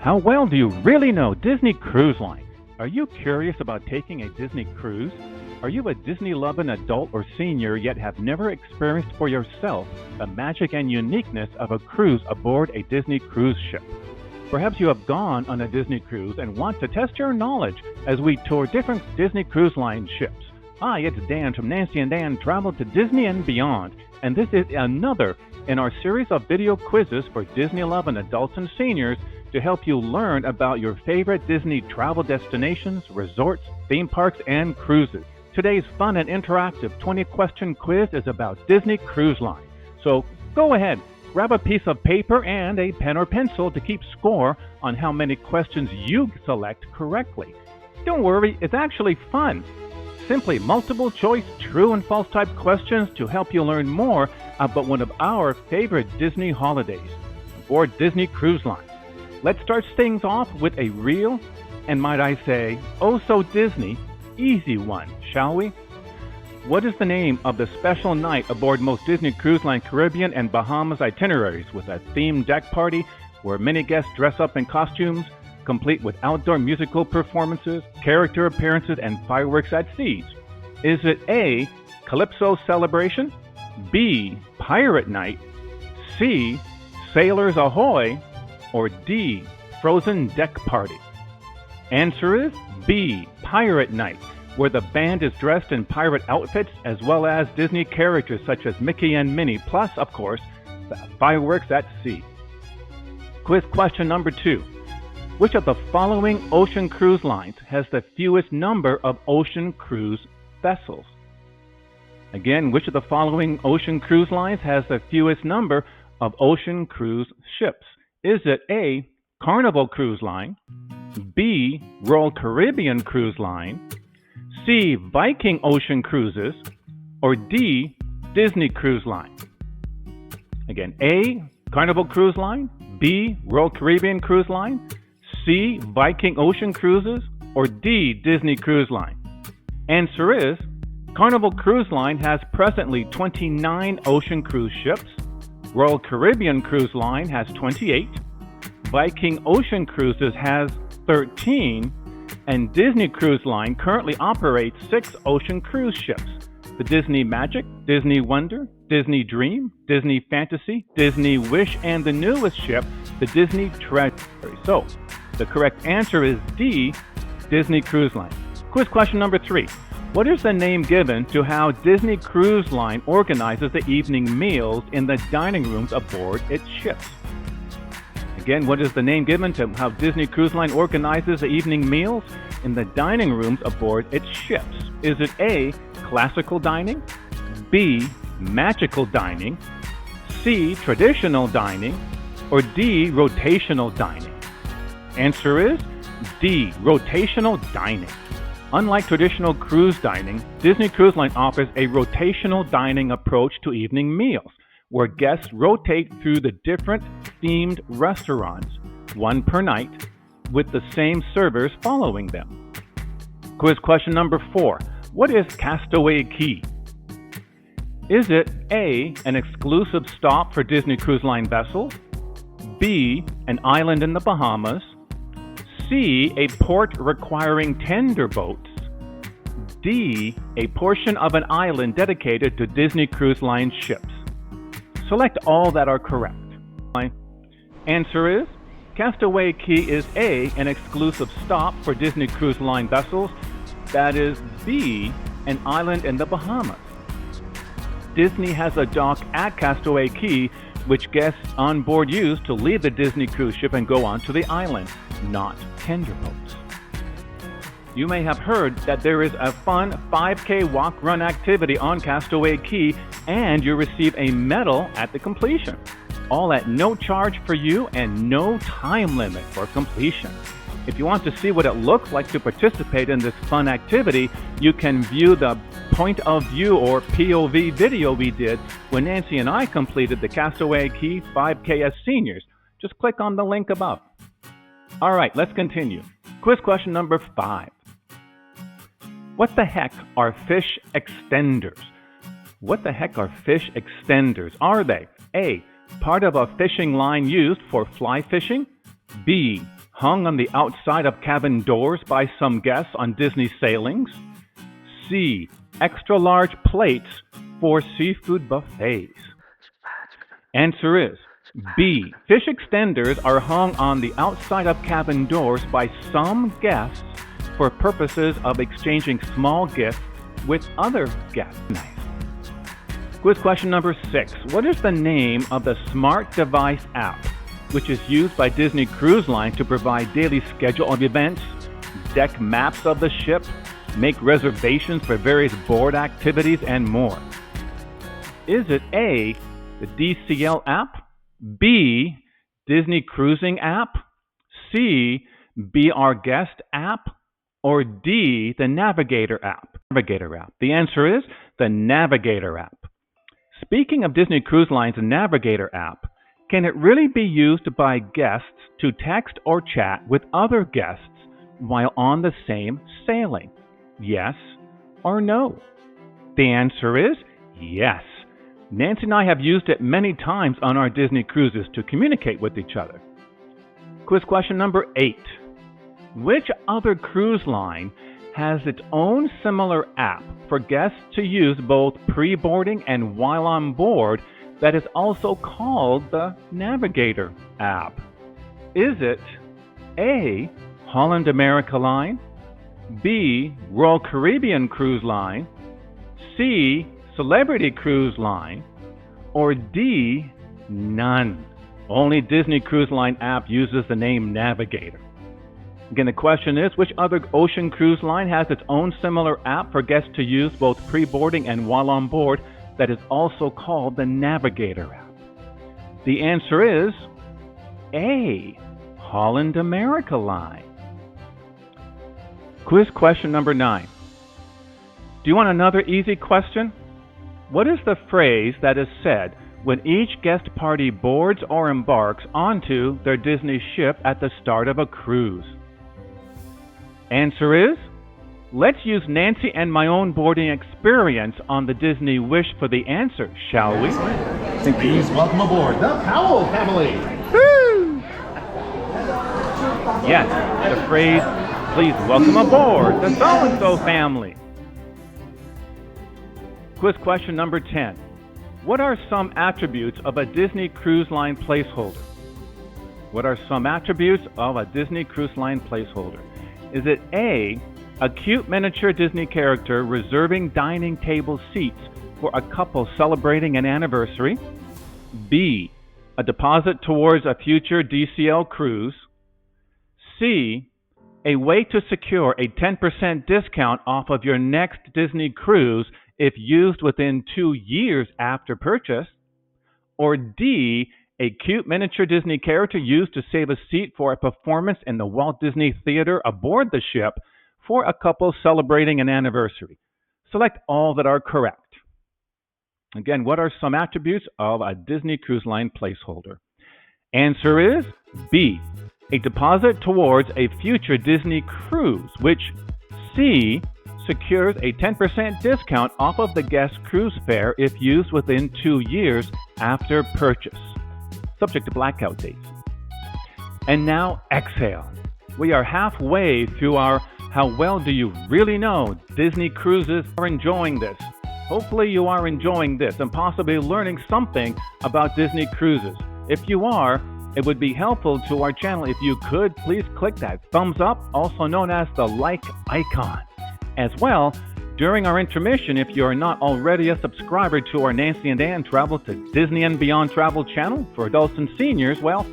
How well do you really know Disney Cruise Line? Are you curious about taking a Disney cruise? Are you a Disney-loving adult or senior yet have never experienced for yourself the magic and uniqueness of a cruise aboard a Disney cruise ship? Perhaps you have gone on a Disney cruise and want to test your knowledge as we tour different Disney Cruise Line ships. Hi, it's Dan from Nancy and Dan Travel to Disney and Beyond, and this is another in our series of video quizzes for Disney-loving adults and seniors to help you learn about your favorite Disney travel destinations, resorts, theme parks, and cruises. Today's fun and interactive 20-question quiz is about Disney Cruise Line. So go ahead, grab a piece of paper and a pen or pencil to keep score on how many questions you select correctly. Don't worry, it's actually fun. Simply multiple choice, true and false type questions to help you learn more about one of our favorite Disney holidays aboard Disney Cruise Line. Let's start things off with a real, and might I say, oh so Disney, easy one, shall we? What is the name of the special night aboard most Disney Cruise Line Caribbean and Bahamas itineraries with a themed deck party where many guests dress up in costumes, complete with outdoor musical performances, character appearances, and fireworks at sea? Is it A, Calypso Celebration, B, Pirate Night, C, Sailors Ahoy, or D, Frozen Deck Party? Answer is B, Pirate Night, where the band is dressed in pirate outfits as well as Disney characters such as Mickey and Minnie, plus, of course, the fireworks at sea. Quiz question number 2. Which of the following ocean cruise lines has the fewest number of ocean cruise vessels? Again, which of the following ocean cruise lines has the fewest number of ocean cruise ships? Is it A, Carnival Cruise Line, B, Royal Caribbean Cruise Line, C, Viking Ocean Cruises, or D, Disney Cruise Line? Again, A, Carnival Cruise Line, B, Royal Caribbean Cruise Line, C, Viking Ocean Cruises, or D, Disney Cruise Line? Answer is Carnival Cruise Line has presently 29 ocean cruise ships, Royal Caribbean Cruise Line has 28, Viking Ocean Cruises has 13, and Disney Cruise Line currently operates 6 ocean cruise ships: the Disney Magic, Disney Wonder, Disney Dream, Disney Fantasy, Disney Wish, and the newest ship, the Disney Treasure. So, the correct answer is D, Disney Cruise Line. Quiz question number 3. What is the name given to how Disney Cruise Line organizes the evening meals in the dining rooms aboard its ships? Again, what is the name given to how Disney Cruise Line organizes the evening meals in the dining rooms aboard its ships? Is it A, classical dining, B, magical dining, C, traditional dining, or D, rotational dining? Answer is D, rotational dining. Unlike traditional cruise dining, Disney Cruise Line offers a rotational dining approach to evening meals, where guests rotate through the different themed restaurants, one per night, with the same servers following them. Quiz question number 4. What is Castaway Key? Is it A, an exclusive stop for Disney Cruise Line vessels, B, an island in the Bahamas, C, a port requiring tender boats, D, a portion of an island dedicated to Disney Cruise Line ships? Select all that are correct. Answer is Castaway Key is A, an exclusive stop for Disney Cruise Line vessels. That is B, an island in the Bahamas. Disney has a dock at Castaway Key, which guests on board use to leave the Disney cruise ship and go on to the island, not tender boats. You may have heard that there is a fun 5K walk-run activity on Castaway Key, and you receive a medal at the completion, all at no charge for you and no time limit for completion. If you want to see what it looks like to participate in this fun activity, you can view the point of view or POV video we did when Nancy and I completed the Castaway Key 5K as seniors. Just click on the link above. All right, let's continue. Quiz question number 5. What the heck are fish extenders? What the heck are fish extenders? Are they A, part of a fishing line used for fly fishing, B, hung on the outside of cabin doors by some guests on Disney sailings? C. Extra large plates for seafood buffets. Answer is B. Fish extenders are hung on the outside of cabin doors by some guests for purposes of exchanging small gifts with other guests. Nice. Quiz question number 6. What is the name of the smart device app which is used by Disney Cruise Line to provide daily schedule of events, deck maps of the ship, make reservations for various board activities, and more? Is it A, the DCL app, B, Disney Cruising app, C, Be Our Guest app, or D, the Navigator app? The answer is the Navigator app. Speaking of Disney Cruise Line's Navigator app, can it really be used by guests to text or chat with other guests while on the same sailing? Yes or no? The answer is yes. Nancy and I have used it many times on our Disney cruises to communicate with each other. Quiz question number 8. Which other cruise line has its own similar app for guests to use both pre-boarding and while on board that is also called the Navigator app? Is it A, Holland America Line, B, Royal Caribbean Cruise Line, C, Celebrity Cruise Line, or D, none? Only Disney Cruise Line app uses the name Navigator. Again, the question is, which other ocean cruise line has its own similar app for guests to use both pre-boarding and while on board that is also called the Navigator app? The answer is A, Holland America Line. Quiz question number 9. Do you want another easy question? What is the phrase that is said when each guest party boards or embarks onto their Disney ship at the start of a cruise? Answer is, let's use Nancy and my own boarding experience on the Disney Wish for the answer, shall we? Please welcome aboard the Powell family. Woo! Yes, the phrase, please welcome aboard the so-and-so family. Quiz question number 10. What are some attributes of a Disney Cruise Line placeholder? What are some attributes of a Disney Cruise Line placeholder? Is it A, a cute miniature Disney character reserving dining table seats for a couple celebrating an anniversary? B, a deposit towards a future DCL cruise? C, a way to secure a 10% discount off of your next Disney cruise if used within 2 years after purchase? Or D, a cute miniature Disney character used to save a seat for a performance in the Walt Disney Theater aboard the ship for a couple celebrating an anniversary? Select all that are correct. Again, what are some attributes of a Disney Cruise Line placeholder? Answer is B, a deposit towards a future Disney cruise, which C, secures a 10% discount off of the guest cruise fare if used within 2 years after purchase, subject to blackout dates. And now exhale. We are halfway through our How Well Do You Really Know Disney Cruises. Are enjoying this. Hopefully you are enjoying this and possibly learning something about Disney cruises. If you are, it would be helpful to our channel if you could please click that thumbs up, also known as the like icon. As well, during our intermission, if you are not already a subscriber to our Nancy and Dan Travel to Disney and Beyond Travel channel for adults and seniors, well,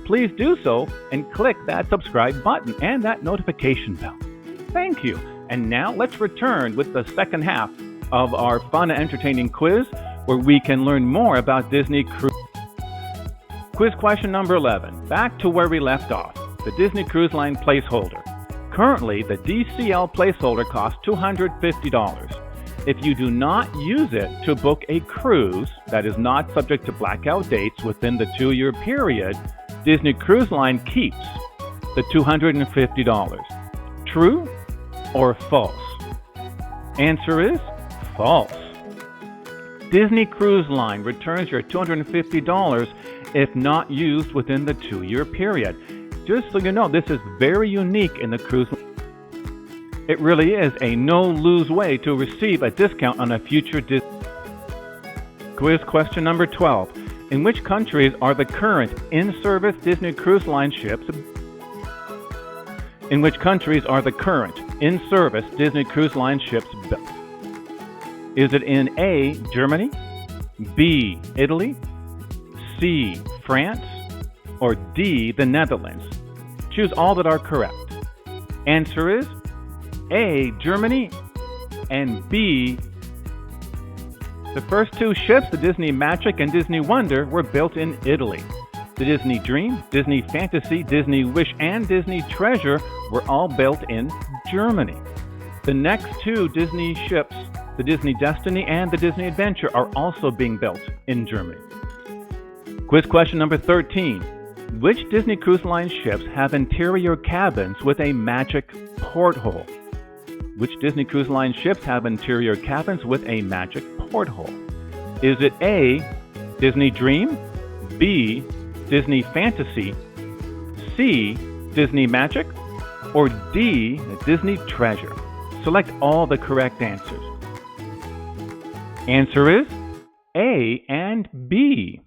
please do so and click that subscribe button and that notification bell. Thank you. And now let's return with the second half of our fun and entertaining quiz where we can learn more about Disney cruise. Quiz question number 11. Back to where we left off, the Disney Cruise Line placeholder. Currently, the DCL placeholder costs $250. If you do not use it to book a cruise that is not subject to blackout dates within the 2-year period, Disney Cruise Line keeps the $250. True or false? Answer is false. Disney Cruise Line returns your $250 if not used within the 2-year period. Just so you know, this is very unique in the cruise. It really is a no-lose way to receive a discount on a future quiz question number 12. In which countries are the current in-service Disney Cruise Line ships? In which countries are the current in-service Disney Cruise Line ships built? Is it in A, Germany, B, Italy, C, France, or D, the Netherlands? Choose all that are correct. Answer is A, Germany, and B. The first two ships, the Disney Magic and Disney Wonder, were built in Italy. The Disney Dream, Disney Fantasy, Disney Wish, and Disney Treasure were all built in Germany. The next two Disney ships, the Disney Destiny and the Disney Adventure, are also being built in Germany. Quiz question number 13. Which Disney Cruise Line ships have interior cabins with a magic porthole? Which Disney Cruise Line ships have interior cabins with a magic porthole? Is it A, Disney Dream, B, Disney Fantasy, C, Disney Magic, or D, Disney Treasure? Select all the correct answers. Answer is A and B.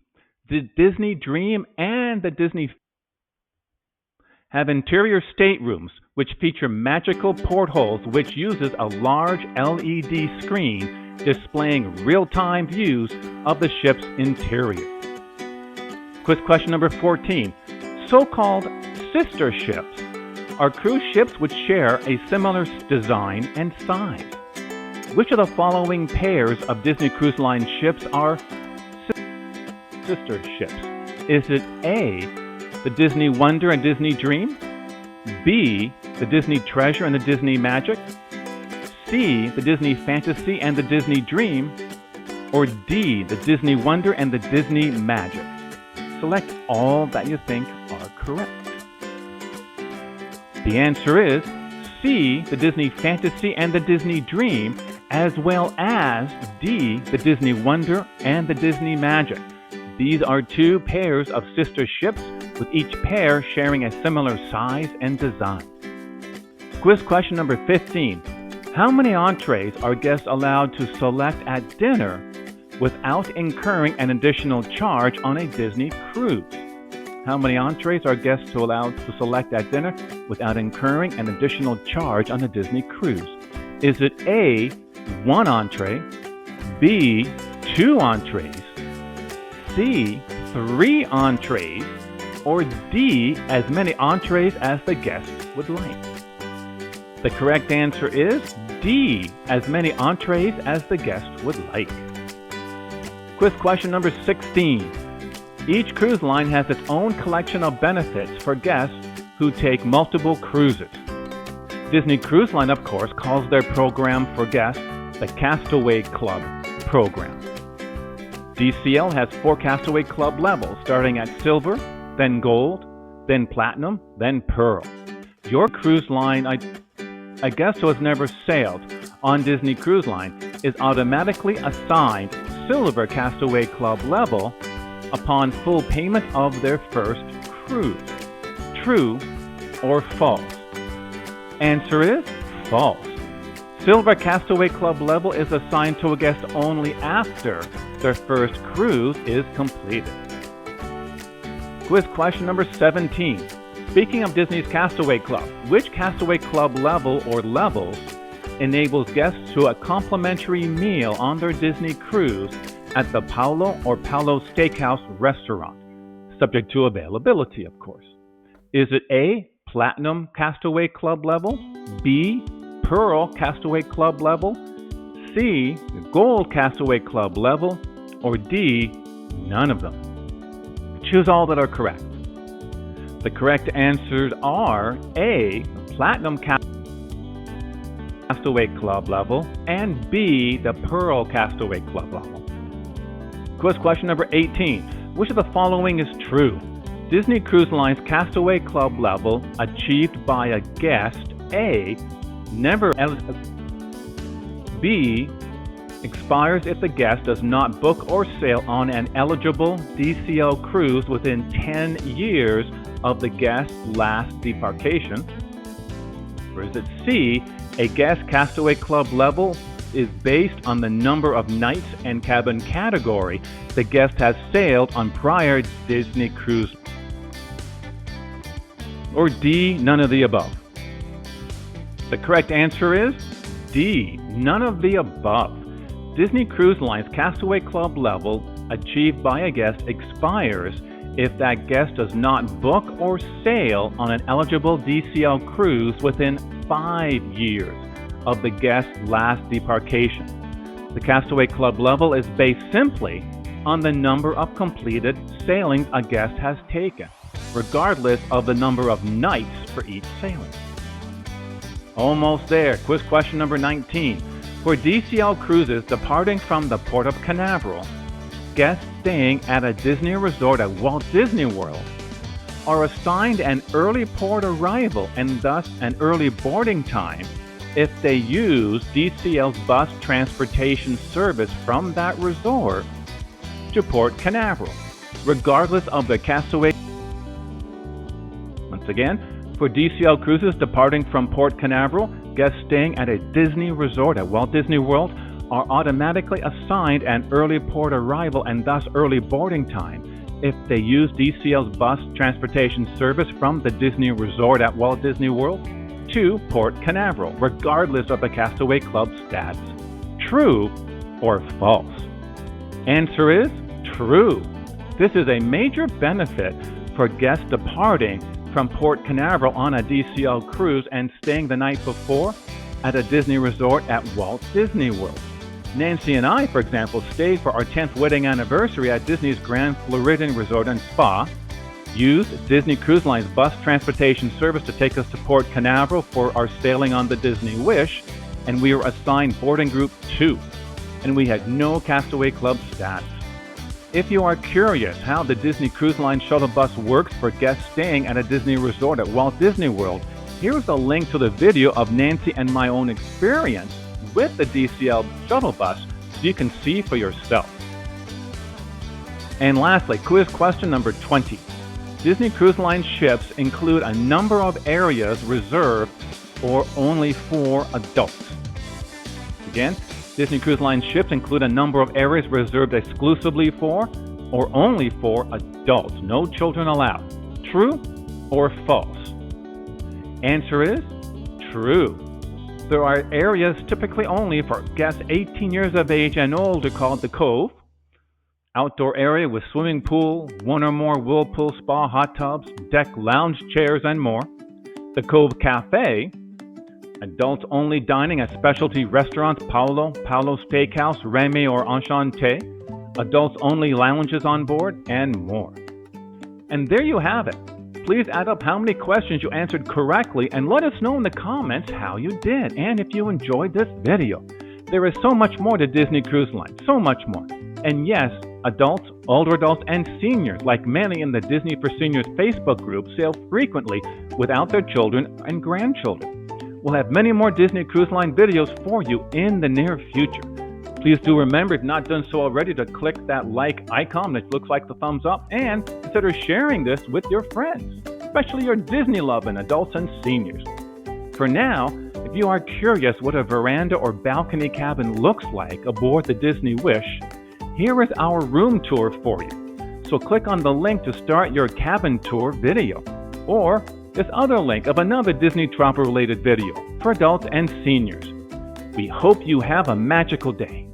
The Disney Dream and the Disney have interior staterooms which feature magical portholes which uses a large LED screen displaying real-time views of the ship's interior. Quiz question number 14. So-called sister ships are cruise ships which share a similar design and size. Which of the following pairs of Disney Cruise Line ships are sister ships? Is it A, the Disney Wonder and Disney Dream, B, the Disney Treasure and the Disney Magic, C, the Disney Fantasy and the Disney Dream, or D, the Disney Wonder and the Disney Magic? Select all that you think are correct. The answer is C, the Disney Fantasy and the Disney Dream, as well as D, the Disney Wonder and the Disney Magic. These are two pairs of sister ships, with each pair sharing a similar size and design. Quiz question number 15. How many entrees are guests allowed to select at dinner without incurring an additional charge on a Disney cruise? How many entrees are guests allowed to select at dinner without incurring an additional charge on a Disney cruise? Is it A, 1 entree, B, 2 entrees, C, 3 entrees, or D, as many entrees as the guest would like? The correct answer is D, as many entrees as the guest would like. Quiz question number 16. Each cruise line has its own collection of benefits for guests who take multiple cruises. Disney Cruise Line, of course, calls their program for guests the Castaway Club program. DCL has 4 Castaway Club levels, starting at Silver, then Gold, then Platinum, then Pearl. Your cruise line, a guest who has never sailed on Disney Cruise Line, is automatically assigned Silver Castaway Club level upon full payment of their first cruise. True or false? Answer is false. Silver Castaway Club level is assigned to a guest only after their first cruise is completed. Quiz question number 17. Speaking of Disney's Castaway Club, which Castaway Club level or levels enables guests to a complimentary meal on their Disney cruise at the Paulo or Paulo Steakhouse restaurant, subject to availability, of course? Is it A, Platinum Castaway Club level, B, Pearl Castaway Club level, C, Gold Castaway Club level, or D, none of them? Choose all that are correct. The correct answers are A, Platinum Castaway Club level, and B, the Pearl Castaway Club level. Quiz question number 18. Which of the following is true? Disney Cruise Line's Castaway Club level achieved by a guest A, B, expires if the guest does not book or sail on an eligible DCL cruise within 10 years of the guest's last debarkation? Or is it C, a guest Castaway Club level is based on the number of nights and cabin category the guest has sailed on prior Disney cruise? Or D, none of the above? The correct answer is D, none of the above. Disney Cruise Line's Castaway Club level achieved by a guest expires if that guest does not book or sail on an eligible DCL cruise within 5 years of the guest's last debarkation. The Castaway Club level is based simply on the number of completed sailings a guest has taken, regardless of the number of nights for each sailing. Almost there. Quiz question number 19. For DCL cruises departing from the Port of Canaveral, guests staying at a Disney resort at Walt Disney World are assigned an early port arrival and thus an early boarding time if they use DCL's bus transportation service from that resort to Port Canaveral, regardless of the Castaway. Once again, for DCL cruises departing from Port Canaveral, guests staying at a Disney resort at Walt Disney World are automatically assigned an early port arrival and thus early boarding time if they use DCL's bus transportation service from the Disney resort at Walt Disney World to Port Canaveral, regardless of the Castaway Club status. True or false? Answer is true. This is a major benefit for guests departing from Port Canaveral on a DCL cruise and staying the night before at a Disney resort at Walt Disney World. Nancy and I, for example, stayed for our 10th wedding anniversary at Disney's Grand Floridian Resort and Spa, used Disney Cruise Line's bus transportation service to take us to Port Canaveral for our sailing on the Disney Wish, and we were assigned boarding group 2, and we had no Castaway Club status. If you are curious how the Disney Cruise Line shuttle bus works for guests staying at a Disney resort at Walt Disney World, here's a link to the video of Nancy and my own experience with the DCL shuttle bus so you can see for yourself. And lastly, quiz question number 20. Disney Cruise Line ships include a number of areas reserved or only for adults. Again, Disney Cruise Line ships include a number of areas reserved exclusively for or only for adults. No children allowed. True or false? Answer is true. There are areas typically only for guests 18 years of age and older called the Cove, outdoor area with swimming pool, one or more whirlpool spa hot tubs, deck lounge chairs, and more. The Cove Cafe, adults only dining at specialty restaurants Paolo Steakhouse, Remy, or Enchanté, adults only lounges on board, and more. And there you have it. Please add up how many questions you answered correctly and let us know in the comments how you did and if you enjoyed this video. There is so much more to Disney Cruise Line, so much more. And yes, adults, older adults, and seniors, like many in the Disney for Seniors Facebook group, sail frequently without their children and grandchildren. We'll have many more Disney Cruise Line videos for you in the near future. Please do remember, if not done so already, to click that like icon that looks like the thumbs up and consider sharing this with your friends, especially your Disney loving adults and seniors. For now, if you are curious what a veranda or balcony cabin looks like aboard the Disney Wish, here is our room tour for you. So click on the link to start your cabin tour video, or this other link of another Disney Tropper related video for adults and seniors. We hope you have a magical day.